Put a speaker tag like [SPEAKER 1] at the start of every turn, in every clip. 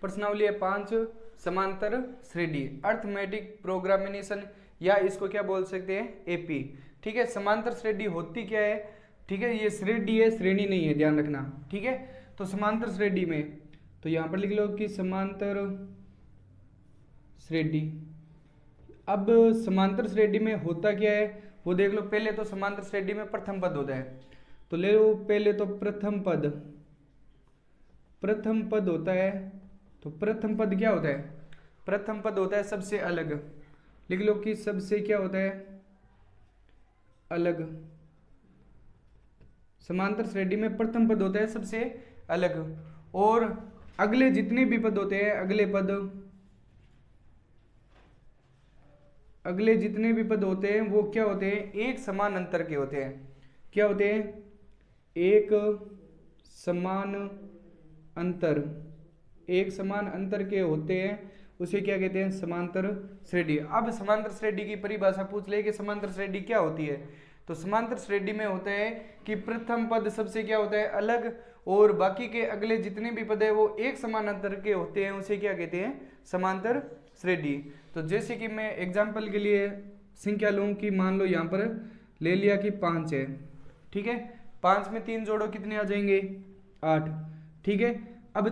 [SPEAKER 1] प्रश्नावली है 5 समांतर श्रेणी अर्थमेटिक प्रोग्रामिनेशन या इसको क्या बोल सकते हैं एपी। ठीक है, समांतर श्रेणी होती क्या है? ठीक है, ये श्रेणी है, श्रेणी नहीं है, ध्यान रखना। ठीक है, तो समांतर श्रेणी में तो यहां पर लिख लो कि समांतर श्रेणी। अब समांतर श्रेणी में होता क्या है वो देख लो। पहले तो समांतर श्रेणी में प्रथम पद होता है, तो ले लो पहले तो प्रथम पद। प्रथम पद होता है, तो प्रथम पद क्या होता है? प्रथम पद होता है सबसे अलग। लिख लो कि सबसे क्या होता है? अलग। समांतर श्रेणी में प्रथम पद होता है सबसे अलग, और अगले जितने भी पद होते हैं, अगले जितने भी पद होते हैं वो क्या होते हैं? एक समान अंतर के होते हैं। क्या होते हैं? एक समान अंतर। एक समान अंतर के होते हैं, उसे क्या कहते हैं? समांतर श्रेणी। अब समांतर श्रेणी की परिभाषा पूछ ले कि समांतर श्रेणी क्या होती है, तो समांतर श्रेणी में होता है कि प्रथम पद सबसे क्या होता है? अलग, और बाकी के अगले जितने भी पद है वो एक समान अंतर के होते हैं, उसे क्या कहते हैं? समांतर श्रेणी। तो जैसे कि मैं एग्जांपल के लिए संख्या लूं कि मान लो यहाँ पर ले लिया कि 5 है। ठीक है, 5 में 3 जोड़ो कितने आ जाएंगे? 8। ठीक है, अब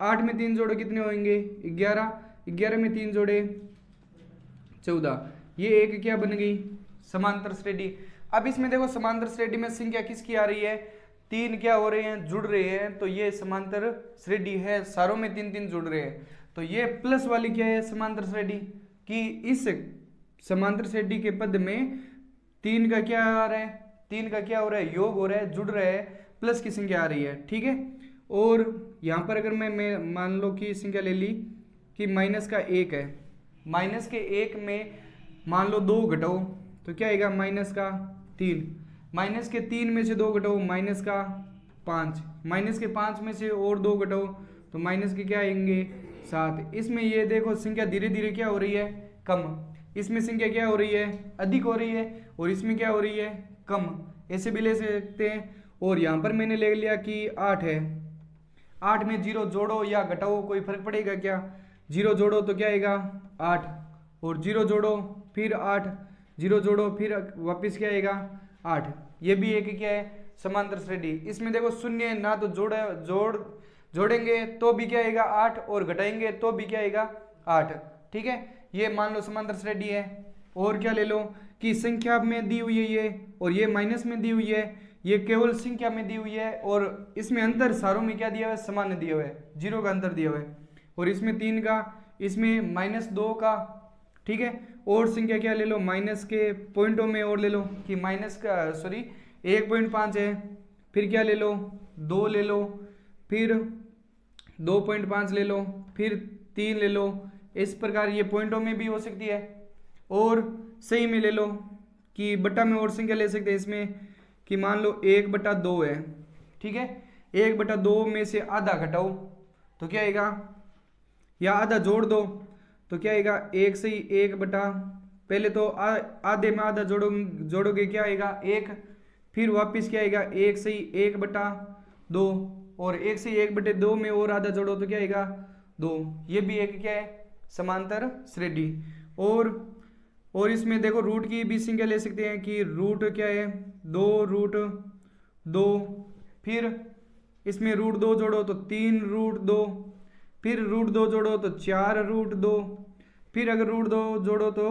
[SPEAKER 1] 8 में 3 जोड़ो कितने होंगे? 11। 11 में 3 जोड़े 14। ये एक क्या बन गई? समांतर श्रेणी। अब इसमें देखो समांतर श्रेणी में संख्या किसकी आ रही है? 3 क्या हो रहे हैं? जुड़ रहे हैं, तो ये समांतर श्रेणी है। सारों में 3-3 जुड़ रहे हैं, तो ये प्लस वाली क्या है? समांतर श्रेणी। कि इस समांतर श्रेणी के पद में 3 का क्या आ रहा है? 3 का क्या हो रहा है? योग हो रहा है, जुड़ रहा है, प्लस की संख्या आ रही है। ठीक है, और यहाँ पर अगर मैं मान लो कि संख्या ले ली कि माइनस का 1 है। माइनस के 1 में मान लो 2 घटाओ तो क्या आएगा? माइनस का 3। माइनस के 3 में से 2 घटाओ माइनस का 5। माइनस के 5 में से और 2 घटाओ तो माइनस के क्या आएंगे? 7। इसमें ये देखो संख्या धीरे धीरे क्या हो रही है? कम। इसमें संख्या क्या हो रही है? अधिक हो रही है, और इसमें क्या हो रही है? कम। ऐसे भी ले सकते हैं। और यहाँ पर मैंने ले लिया कि 8 है। 8 में 0 जोड़ो या घटाओ, कोई फर्क पड़ेगा क्या? 0 जोड़ो तो क्या आएगा? 8, और 0 जोड़ो फिर 8, 0 जोड़ो फिर वापस क्या आएगा? 8। ये भी एक क्या है? समांतर श्रेणी। इसमें देखो शून्य ना तो जोड़ेंगे तो भी क्या आएगा? 8, और घटाएंगे तो भी क्या आएगा? 8। ठीक है, ये मान लो समांतर श्रेणी है। और क्या ले लो कि संख्या में दी हुई है ये, और ये माइनस में दी हुई है, ये केवल संख्या में दी हुई है, और इसमें अंतर सारों में क्या दिया हुआ है? समान दिया हुआ है, 0 का अंतर दिया हुआ है, और इसमें 3 का, इसमें -2 का। ठीक है, और संख्या क्या ले लो? माइनस के पॉइंटों में और ले लो कि माइनस का 1.5 है, फिर क्या ले लो? 2 ले लो, फिर 2.5 ले लो, फिर 3 ले लो। इस प्रकार ये पॉइंटों में भी हो सकती है, और सही में ले लो कि बटा में और संख्या ले सकते हैं इसमें कि मान लो 1/2 है। ठीक है, 1/2 में से आधा घटाओ तो क्या आएगा? या आधा जोड़ दो तो क्या आएगा? 1 सही 1 बटा, पहले तो आधे में आधा जोड़ोगे क्या आएगा? 1। फिर वापस क्या आएगा? 1 सही 1/2, और 1 सही 1/2 में और आधा जोड़ो तो क्या आएगा? 2। ये भी एक क्या है? समांतर श्रेणी। और इसमें देखो रूट की भी संख्या ले सकते हैं कि रूट क्या है? 2√2। फिर इसमें √2 जोड़ो तो 3√2, फिर √2 जोड़ो तो 4√2, फिर अगर √2 जोड़ो तो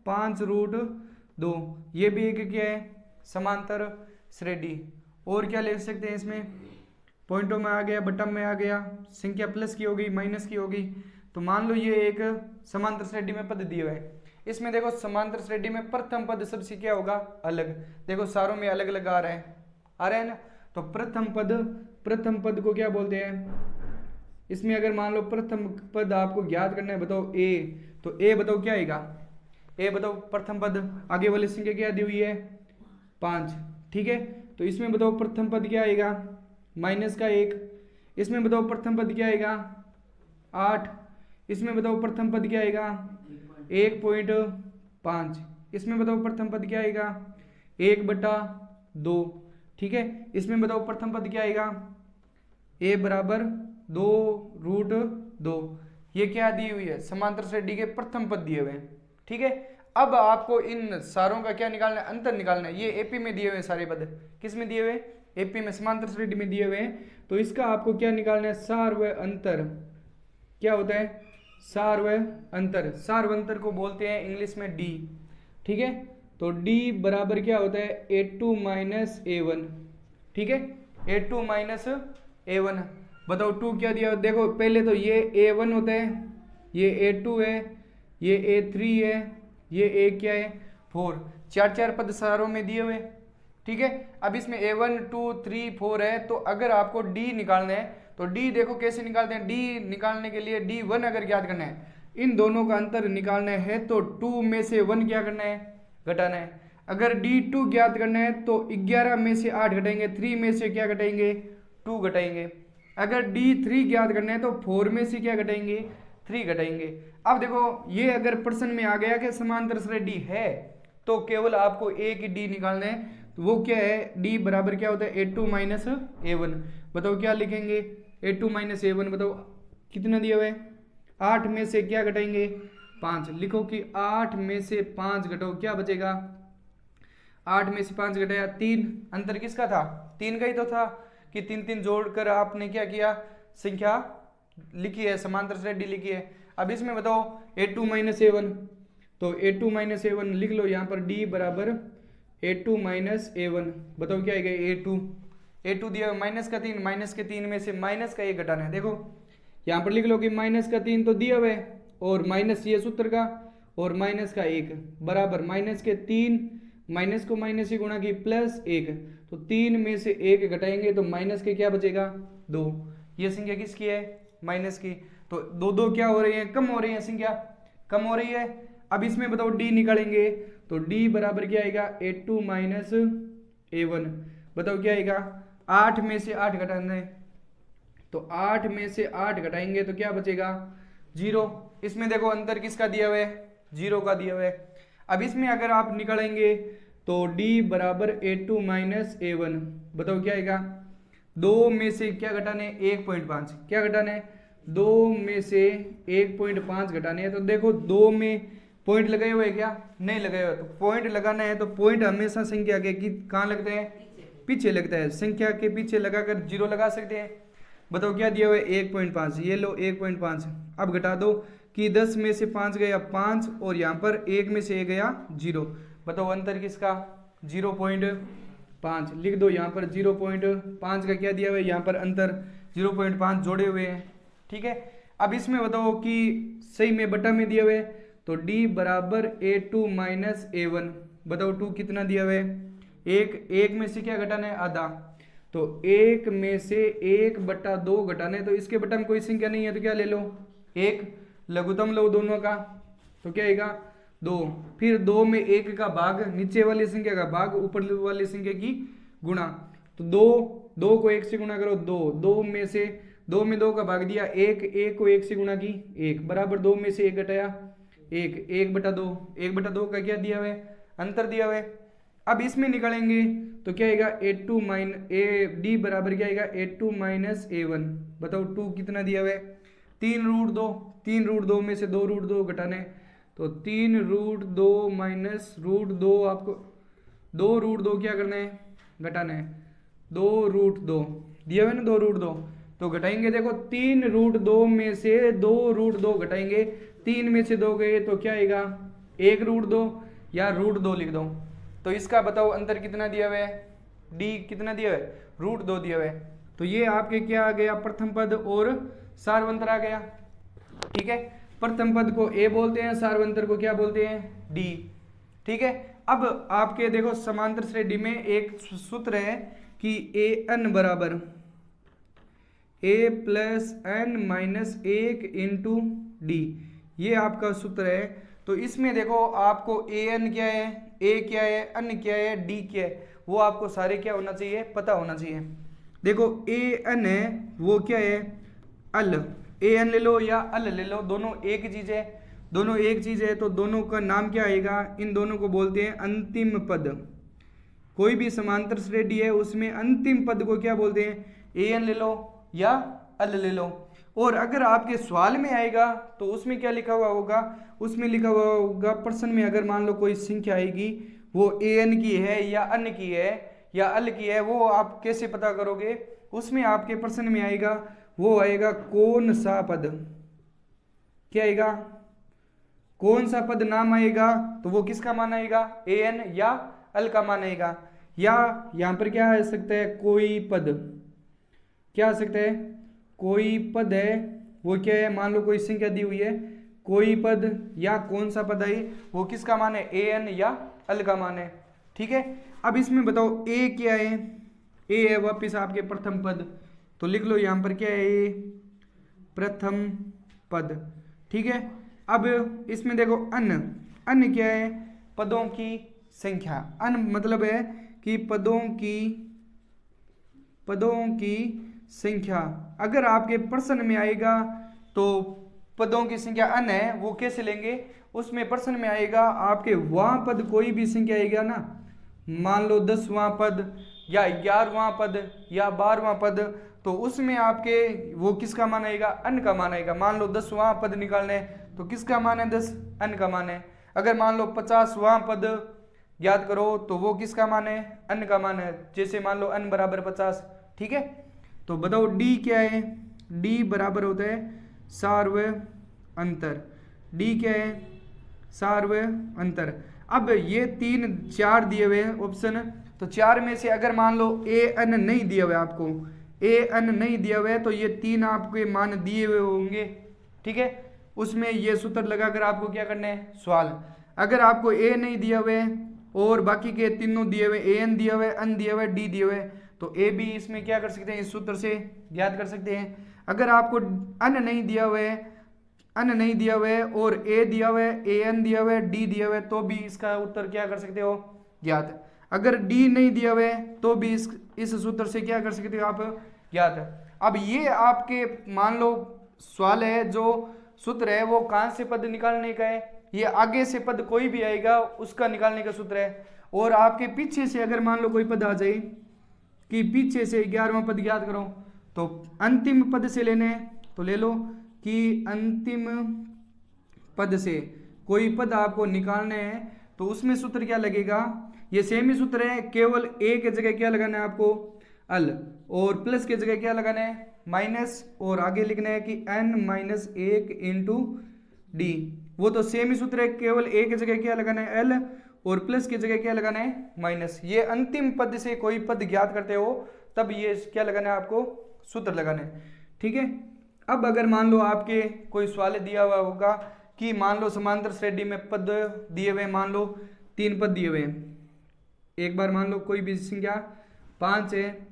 [SPEAKER 1] 5√2। ये भी एक क्या है? समांतर श्रेणी। और क्या ले सकते हैं इसमें? पॉइंटों में आ गया, बटन में आ गया, संख्या प्लस की होगी, माइनस की होगी, तो मान लो ये एक समांतर श्रेणी में पद दिए हुए है। इसमें देखो समांतर श्रेणी में प्रथम पद सबसे क्या होगा? अलग। देखो सारों में अलग अलग आ रहे हैं ना, तो प्रथम पद को क्या बोलते हैं? इसमें अगर मान लो प्रथम पद आपको ज्ञात करना है, बताओ ए, तो ए बताओ क्या आएगा? ए बताओ प्रथम पद, आगे वाली संख्या क्या दी हुई है? 5। ठीक है, तो इसमें बताओ प्रथम पद क्या आएगा? -1। इसमें बताओ प्रथम पद क्या आएगा? 8। इसमें बताओ प्रथम पद क्या आएगा? 1.5। इसमें बताओ प्रथम पद क्या आएगा? 1/2। ठीक है, इसमें बताओ प्रथम पद क्या आएगा? a = 2√2। ये क्या दी हुई है, समांतर श्रेणी के प्रथम पद दिए हुए हैं। ठीक है, अब आपको इन सारों का क्या निकालना है, अंतर निकालना है। ये एपी में दिए हुए सारे पद, किस में दिए हुए, एपी में, समांतर श्रेणी में दिए हुए हैं। तो इसका आपको क्या निकालना है, सार व अंतर। क्या होता है, सार व अंतर। सार व अंतर को बोलते हैं इंग्लिश में डी। ठीक है, तो डी बराबर क्या होता है, A2 माइनस A1। ठीक है, A2 माइनस A1। बताओ 2 क्या दिया, देखो पहले तो ये A1 होता है, ये A2 है, ये A3 है, ये A क्या है, 4। चार चार पद सारों में दिए हुए। ठीक है, अब इसमें A1 2 3 4 है। तो अगर आपको D निकालना है तो D देखो कैसे निकालते हैं। D निकालने के लिए D1 अगर ज्ञात करना है, इन दोनों का अंतर निकालना है तो 2 में से 1 क्या करना है, घटाना है। अगर D2 ज्ञात करना है तो 11 में से 8 घटाएंगे, 3 में से क्या घटाएंगे, 2 घटाएंगे। अगर D3 ज्ञात करना है तो 4 में से क्या घटाएंगे, 3 घटाएंगे। अब देखो ये अगर प्रश्न में आ गया कि समांतर श्रेणी है तो केवल आपको एक ही D निकालना है। तो वो क्या है, D बराबर क्या होता है, A2 माइनस A1। बताओ क्या लिखेंगे, A2 माइनस A1। बताओ कितना दिया हुआ है, 8 में से क्या घटाएंगे, 5। लिखो कि 8 में से 5 घटाओ, क्या बचेगा, 8 में से 5 घटाया 3। अंतर किसका था, 3 का ही तो था कि 3 3 जोड़कर आपने क्या किया, संख्या लिखी है, समांतर श्रेणी लिखी है। अब इसमें बताओ A2 माइनस A1, तो A2 माइनस A1 लिख लो यहाँ पर, D बराबर A2 माइनस A1। बताओ क्या आएगा, A2 दिया माइनस का 3, माइनस के 3 में से माइनस का 1 घटाना है। देखो यहाँ पर लिख लो कि माइनस का 3 तो दिया हुआ है, और माइनस ये सूत्र का, और माइनस का 1 बराबर माइनस के 3, माइनस को माइनस से गुणा की प्लस 1। तो 3 में से 1 घटाएंगे तो माइनस के क्या बचेगा, 2। ये संख्या किसकी है, माइनस की। तो 2 2 क्या हो रही है, कम हो रही है, संख्या कम हो रही है। अब इसमें बताओ D निकालेंगे तो D बराबर क्या आएगा, A2 माइनस A1। बताओ क्या आएगा, 8 में से 8 घटाना है, तो 8 में से 8 घटाएंगे तो क्या बचेगा, 0। इसमें देखो अंतर किसका दिया हुआ है, 0 का दिया हुआ है। अब इसमें अगर आप निकालेंगे तो D बराबर A2 माइनस A1। बताओ क्या आएगा, 2 में से क्या घटाने, 1.5। क्या घटाने, 2 में से 1.5 घटाने हैं। तो देखो 2 में पॉइंट लगाए हुए क्या, नहीं लगाए हुए। तो पॉइंट लगाना है तो पॉइंट हमेशा संख्या के कहाँ लगते हैं, पीछे लगता है। संख्या के पीछे लगाकर 0 लगा सकते हैं। बताओ क्या दिया हुआ है, 1.5। ये लो 1.5। अब घटा दो कि 10 में से 5 गया 5, और यहाँ पर 1 में से 1 गया 0। बताओ अंतर किसका, 0.5। लिख दो यहाँ पर 0.5 का क्या दिया हुआ है, यहाँ पर अंतर 0.5 जोड़े हुए हैं। ठीक है, अब इसमें बताओ कि सही में बटा में दिया हुआ है, तो D बराबर A2 माइनस A1। बताओ 2 कितना दिया हुआ है, 1 में से क्या घटाना है, आधा। तो 1 में से 1/2 घटाना है। तो इसके बटा में कोई संख्या नहीं है तो क्या ले लो, 1। लघुत्तम लो दोनों का, तो क्या आएगा, 2। फिर 2 में 1 का भाग, नीचे वाली संख्या का भाग ऊपर वाली संख्या की गुणा। तो 2 को 1 से गुणा करो, 2 में से 2 में 2 का भाग दिया 1 को 1 से गुणा की 1 बराबर 2 में से 1 घटाया 1/2। 1/2 का क्या दिया हुआ है, अंतर दिया हुआ है। अब इसमें निकालेंगे तो क्या आएगा, D बराबर क्या आएगा, A2 माइनस A1। बताओ 2 कितना दिया हुआ है, 3√2। 3√2 में से 2√2 घटाने, तो 3√2 माइनस √2, आपको 2√2 क्या करना है, घटाना है। 2√2 दिया हुआ है ना, 2√2 तो घटाएंगे। देखो 3√2 में से 2√2 घटाएंगे, 3 में से 2 गए तो क्या आएगा, 1√2 या √2 लिख दो। तो इसका बताओ अंतर कितना दिया हुआ है, D कितना दिया हुआ है, √2 दिया हुआ है। तो ये आपके क्या आ गया, प्रथम पद और सार्वंतर आ गया। ठीक है, प्रथम पद को A बोलते हैं, सार्वंतर को क्या बोलते हैं, D। ठीक है, अब आपके देखो समांतर श्रेणी में एक सूत्र है कि AN बराबर A plus N minus 1 into D, ये आपका सूत्र है। तो इसमें देखो आपको AN क्या है, A क्या है, N क्या है, D क्या है, वो आपको सारे क्या होना चाहिए, पता होना चाहिए। देखो AN है वो क्या है, अल। AN ले लो या अल ले लो, दोनों एक चीज है, दोनों एक चीज है। तो दोनों का नाम क्या आएगा, इन दोनों को बोलते हैं अंतिम पद। कोई भी समांतर श्रेणी है उसमें अंतिम पद को क्या बोलते हैं, AN ले लो या अल ले लो। और अगर आपके सवाल में आएगा तो उसमें क्या लिखा हुआ होगा, उसमें लिखा हुआ होगा प्रश्न में अगर मान लो कोई संख्या आएगी वो an की है या अन की है या अल की है, वो आप कैसे पता करोगे, उसमें आपके प्रश्न में आएगा वो आएगा कौन सा पद, क्या आएगा, कौन सा पद नाम आएगा, तो वो किसका मान आएगा, an या अल का मान आएगा। या यहां पर क्या आ सकता है, कोई पद, क्या आ सकता है, कोई पद है, वो क्या है, मान लो कोई संख्या दी हुई है, कोई पद या कौन सा पद है, वो किसका मान है, an या अल का मान है। ठीक है, अब इसमें बताओ a क्या है, a है वापिस आपके प्रथम पद, तो लिख लो यहां पर क्या है, a प्रथम पद। ठीक है, अब इसमें देखो अन क्या है, पदों की संख्या, अन मतलब है कि पदों की संख्या। अगर आपके प्रश्न में आएगा तो पदों की संख्या अन है, वो कैसे लेंगे, उसमें प्रश्न में आएगा आपके वहां पद कोई भी संख्या आएगा ना, मान लो 10वां पद या 11वां पद या 12वां पद, तो उसमें आपके वो किसका मान आएगा, अन का मान आएगा। मान लो 10वां पद निकालना है तो किसका मान है, 10, अन का मान है। अगर मान लो 50वां पद याद करो तो वो किसका मान है, अन का मान है, जैसे मान लो अन बराबर 50। ठीक है, तो बताओ डी क्या है, डी बराबर होता है सार्व अंतर, डी क्या है, सार्व अंतर। अब ये 3 4 दिए हुए हैं ऑप्शन, तो 4 में से अगर मान लो ए अन नहीं दिया हुआ है आपको, ए अन नहीं दिया हुआ है तो ये 3 आपके मान दिए हुए होंगे। ठीक है, उसमें ये सूत्र लगाकर आपको क्या करना है, सवाल। अगर आपको ए नहीं दिया हुआ है और बाकी के तीनों दिए हुए, एन दिया हुआ है, अन दिया हुआ है, डी दिया हुआ है, तो ए बी इसमें क्या कर सकते हैं, इस सूत्र से याद कर सकते हैं। अगर आपको अन नहीं दिया हुआ है, अन नहीं दिया हुआ है और ए दिया हुआ है, ए एन दिया हुआ है, डी दिया हुआ है, तो भी इसका उत्तर क्या कर सकते हो, ज्ञात। अगर डी नहीं दिया हुआ है तो भी इस सूत्र से क्या कर सकते हो आप, ज्ञात। अब ये आपके मान लो सवाल है, जो सूत्र है वो कहां से पद निकालने का है, ये आगे से पद कोई भी आएगा उसका निकालने का सूत्र है। और आपके पीछे से अगर मान लो कोई पद आ जाए कि पीछे से 11वां पद याद करो, तो अंतिम पद से लेने, तो ले लो कि अंतिम पद से कोई पद आपको निकालने हैं, तो उसमें सूत्र क्या लगेगा, ये सेम ही सूत्र है, केवल ए के जगह क्या लगाना है आपको, अल, और प्लस के जगह क्या लगाना है, माइनस, और आगे लिखना है कि n-1 इंटू डी। वो तो सेम ही सूत्र है, केवल ए के जगह क्या लगाना है, एल, और प्लस की जगह क्या लगाना है, माइनस। ये अंतिम पद से कोई पद ज्ञात करते हो तब ये क्या लगाना है आपको, सूत्र लगाना है। ठीक है, अब अगर मान लो आपके कोई सवाल दिया हुआ होगा कि मान लो समांतर श्रेणी में पद दिए हुए, मान लो 3 पद दिए हुए हैं, एक बार मान लो कोई भी संख्या 5 है,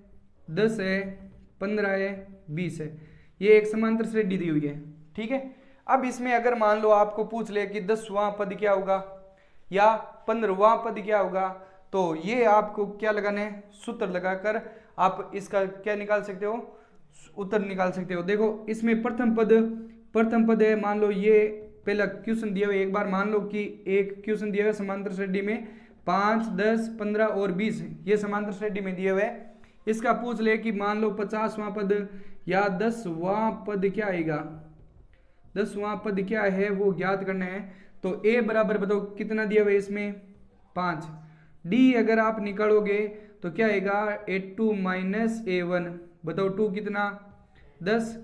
[SPEAKER 1] 10 है, 15 है, 20 है, ये एक समांतर श्रेणी दी हुई है। ठीक है, अब इसमें अगर मान लो आपको पूछ ले कि 10वां पद क्या होगा या 15वां पद क्या होगा, तो ये आपको क्या लगाना है, सूत्र लगाकर आप इसका क्या निकाल सकते हो, उत्तर निकाल सकते हो। देखो इसमें प्रथम पद है, मान लो ये पहला क्वेश्चन दिया हुआ है, एक बार मान लो कि एक क्वेश्चन दिया हुआ है समांतर श्रेणी में 5, 10, 15 और 20, ये समांतर श्रेणी में दिया हुआ है। इसका पूछ ले कि मान लो 50वां पद या 10वां पद क्या आएगा, 10वां पद क्या है वो ज्ञात करना है। तो ए बराबर बताओ कितना दिया हुआ है इसमें, 5। डी अगर आप निकालोगे तो क्या आएगा, A2 माइनस A1, बताओ 2 कितना, 10,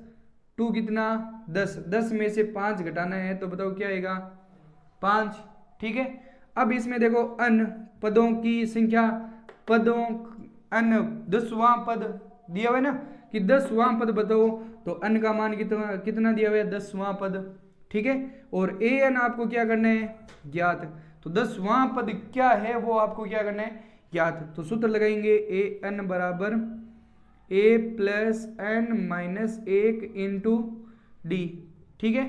[SPEAKER 1] 2 कितना 10, 10 में से 5 घटाना है तो बताओ क्या आएगा, 5। ठीक है, अब इसमें देखो अन पदों की संख्या, पदों अन 10वां पद दिया हुआ है ना कि 10वां पद बताओ, तो अन का मान कितना दिया हुआ है, 10वां पद। ठीक है, और ए एन आपको क्या करना है, ज्ञात। तो 10वां पद क्या है वो आपको क्या करना है, ज्ञात। तो सूत्र लगाएंगे ए एन बराबर A plus N minus 1 into D. ठीक है,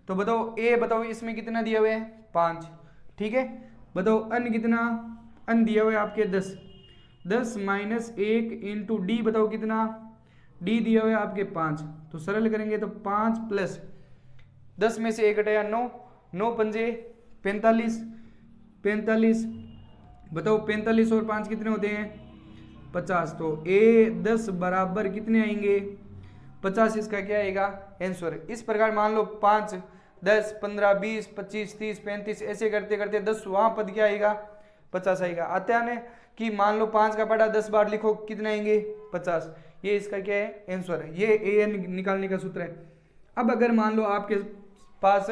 [SPEAKER 1] तो बताओ ए बताओ इसमें कितना दिया हुआ है, 5। ठीक है, बताओ अन कितना, अन दिया हुआ है आपके 10, 10 माइनस 1 इंटू डी बताओ कितना, डी दिया हुआ है आपके 5। तो सरल करेंगे तो 5 प्लस 10 में से 1 घटाया 9, 9 पंजे 45, 45 बताओ 45 और 5 कितने होते हैं, 50। तो ए 10 बराबर कितने आएंगे, 50 इसका क्या आएगा आंसर। इस प्रकार मान लो 5, 10, 15, 20, 25, 30, 35 ऐसे करते करते 10 वहां पद क्या आएगा 50 आएगा। आता है ना कि मान लो 5 का पढ़ा 10 बार लिखो कितने आएंगे 50। ये इसका क्या है आंसर है। ये an निकालने का सूत्र है। अब अगर मान लो आपके पास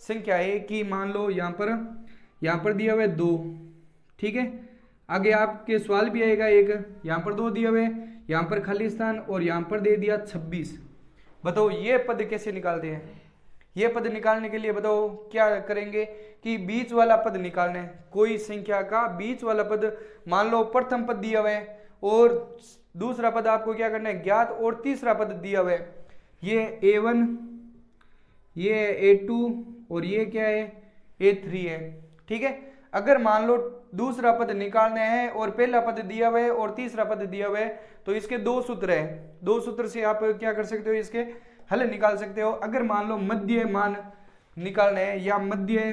[SPEAKER 1] संख्या है कि मान लो यहाँ पर दिया हुआ है 2, ठीक है। आगे आपके सवाल भी आएगा एक, यहाँ पर 2 दिया हुआ है, यहाँ पर खाली स्थान और यहाँ पर दे दिया 26। बताओ ये पद कैसे निकालते हैं। ये पद निकालने के लिए बताओ क्या करेंगे कि बीच वाला पद निकालना है। कोई संख्या का बीच वाला पद, मान लो प्रथम पद दिया हुआ है और दूसरा पद आपको क्या करना है ज्ञात, और तीसरा पद दिया हुआ है ये a1, ये a2 और ये क्या है a3 है, ठीक है। अगर मान लो दूसरा पद निकालना है और पहला पद दिया हुआ है और तीसरा पद दिया हुआ है तो इसके 2 सूत्र है। 2 सूत्र से आप क्या कर सकते हो इसके हल निकाल सकते हो। अगर मान लो मध्य मान निकालना है या मध्य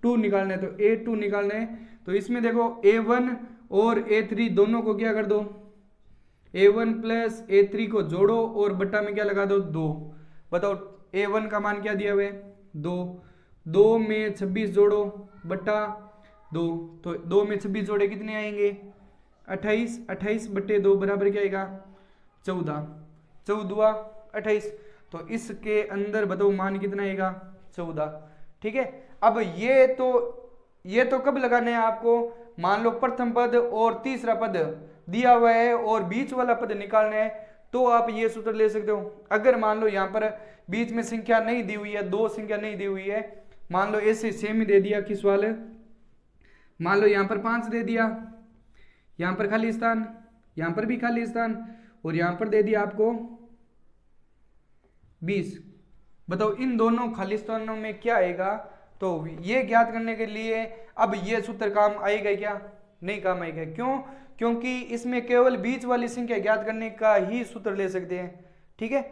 [SPEAKER 1] 2 निकालना है तो a2 निकालना है तो इसमें देखो a1 और a3 दोनों को क्या कर दो, a1 प्लस a3 को जोड़ो और बट्टा में क्या लगा दो 2। बताओ a1 का मान क्या दिया हुआ है 2, 2 में 26 जोड़ो बट्टा 2, तो 2 में 26 जोड़े कितने आएंगे 28, 28 बट्टे 2 बराबर क्या आएगा 14, 14 28। तो इसके अंदर बताओ मान कितना आएगा 14, ठीक है। अब ये तो कब लगाना है आपको, मान लो प्रथम पद और तीसरा पद दिया हुआ है और बीच वाला पद निकालना है तो आप ये सूत्र ले सकते हो। अगर मान लो यहाँ पर बीच में संख्या नहीं दी हुई है, 2 संख्या नहीं दी हुई है, मान लो ऐसे सेम ही दे दिया किस वाले, मान लो यहाँ पर 5 दे दिया, यहाँ पर खाली स्थान, यहाँ पर भी खाली स्थान और यहाँ पर दे दिया आपको 20। बताओ इन दोनों खाली स्थानों में क्या आएगा। तो ये ज्ञात करने के लिए अब ये सूत्र काम आएगा क्या, नहीं काम आएगा। क्यों, क्योंकि इसमें केवल बीच वाली संख्या ज्ञात करने का ही सूत्र ले सकते हैं, ठीक है।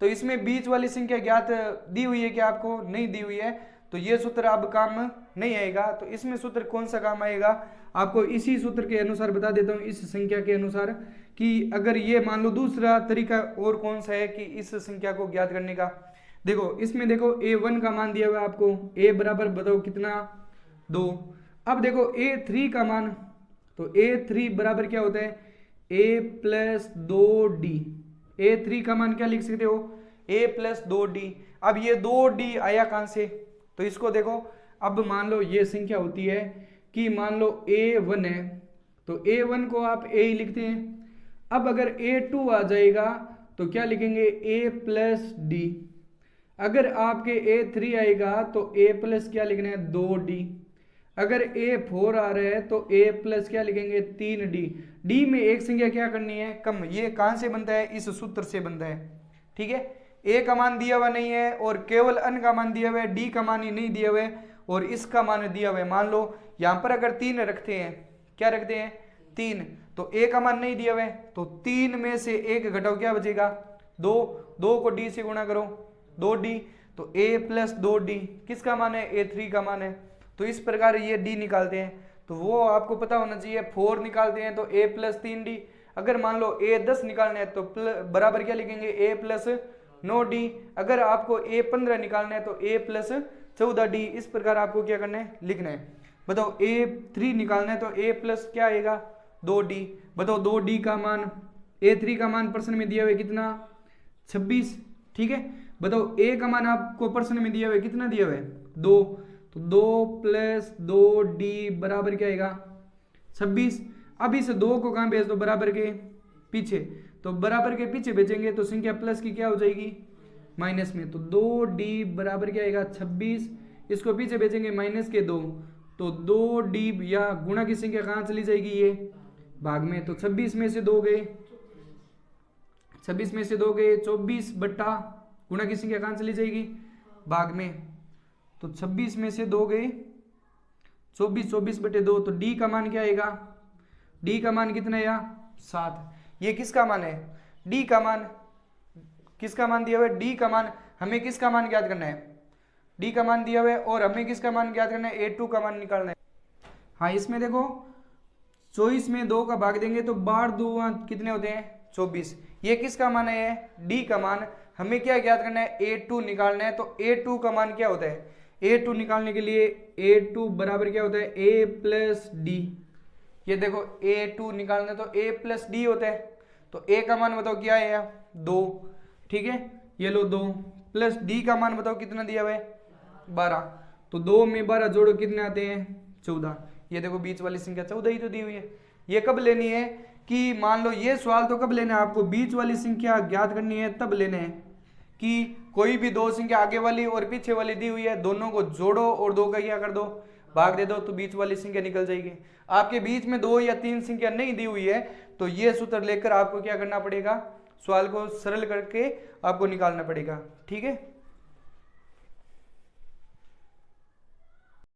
[SPEAKER 1] तो इसमें बीच वाली संख्या ज्ञात दी हुई है क्या आपको, नहीं दी हुई है, तो ये सूत्र अब काम नहीं आएगा। तो इसमें सूत्र कौन सा काम आएगा आपको इसी सूत्र के अनुसार बता देता हूँ, इस संख्या के अनुसार कि अगर ये मान लो दूसरा तरीका और कौन सा है कि इस संख्या को ज्ञात करने का। देखो इसमें देखो a1 का मान दिया हुआ है आपको, a बराबर बताओ कितना 2। अब देखो a3 का मान, तो a3 बराबर क्या होता है a प्लस 2d। a3 का मान क्या लिख सकते हो a प्लस 2d। अब ये 2d आया कहां से, तो इसको देखो, अब मान लो ये संख्या होती है कि मान लो a1 है तो a1 को आप a ही लिखते हैं। अब अगर a2 आ जाएगा तो क्या लिखेंगे a प्लस d। अगर आपके a3 आएगा तो a प्लस क्या लिखना है 2d। अगर a4 आ रहा है तो a प्लस क्या लिखेंगे 3d। d में एक संख्या क्या करनी है कम। ये कहां से बनता है, इस सूत्र से बनता है, ठीक है। a का मान दिया हुआ नहीं है और केवल n का मान दिया हुआ है, d का मान ही नहीं दिया हुआ है और इसका मान दिया हुआ है। मान लो यहाँ पर अगर 3 रखते हैं, क्या रखते हैं 3, तो a का मान नहीं दिया हुआ है तो 3 में से 1 घटाओ क्या बचेगा 2, 2 को d से गुणा करो 2d, तो a प्लस 2d किसका मान है a3 का मान है। तो इस प्रकार ये d निकालते हैं, तो वो आपको पता होना चाहिए। 4 निकालते हैं तो a प्लस 3d। अगर मान लो a 10 निकालना है तो बराबर क्या लिखेंगे a प्लस 9d। अगर आपको a 15 निकालना है तो a प्लस 14d। इस प्रकार आपको क्या करना है लिखना है। बताओ a 3 निकालना है तो a प्लस क्या आएगा 2d। बताओ 2d का मान, a3 का मान प्रश्न में दिया हुआ है कितना 26, ठीक है। बताओ a का मान आपको प्रश्न में दिया हुआ है कितना दिया हुआ है 2, तो 2 प्लस 2d बराबर क्या आएगा 26। अब इस 2 को कहाँ भेज दो बराबर के पीछे, तो बराबर के पीछे भेजेंगे तो संख्या प्लस की क्या हो जाएगी माइनस में, तो 2d बराबर क्या आएगा 26। इसको पीछे भेजेंगे माइनस के 2, तो 2d या गुणा की संख्या कहाँ चली जाएगी ये भाग में, तो 26 में से 2 गए, 26 में से 2 गए 24 बट्टा गुणा की संख्या कहाँ चली जाएगी भाग में, तो 26 में से 2 गए 24, 24 बटे 2, तो d का मान क्या आएगा, d का मान कितना है 7। ये किसका मान है d का मान, किसका मान दिया हुआ है d का मान। हमें किसका मान ज्ञात करना है d का मान दिया हुआ है और हमें किसका मान ज्ञात करना है a2 का मान निकालना है। हाँ इसमें देखो 24 में 2 का भाग देंगे तो 12 2 कितने होते हैं 24। ये किसका मान है d का मान। हमें क्या ज्ञात करना है, a2 निकालना है। तो a2 का मान क्या होता है, a2 निकालने के लिए a2 बराबर क्या होता है, a प्लस डी। ये देखो a2 निकालना है तो a प्लस डी होता है। तो a का मान बताओ क्या है, 2, ठीक है, ये लो 2, प्लस डी का मान बताओ कितना दिया हुआ है, 12। तो 2 में 12 जोड़ो कितने आते हैं, 14। ये देखो बीच वाली संख्या 14 ही तो दी हुई है। ये कब लेनी है कि मान लो ये सवाल तो कब लेना है आपको, बीच वाली संख्या ज्ञात करनी है तब लेना है कि कोई भी दो संख्या आगे वाली और पीछे वाली दी हुई है, दोनों को जोड़ो और 2 का क्या कर दो, भाग दे दो, तो बीच वाली संख्या निकल जाएगी। आपके बीच में 2 या 3 संख्या नहीं दी हुई है तो ये सूत्र लेकर आपको क्या करना पड़ेगा, सवाल को सरल करके आपको निकालना पड़ेगा, ठीक है।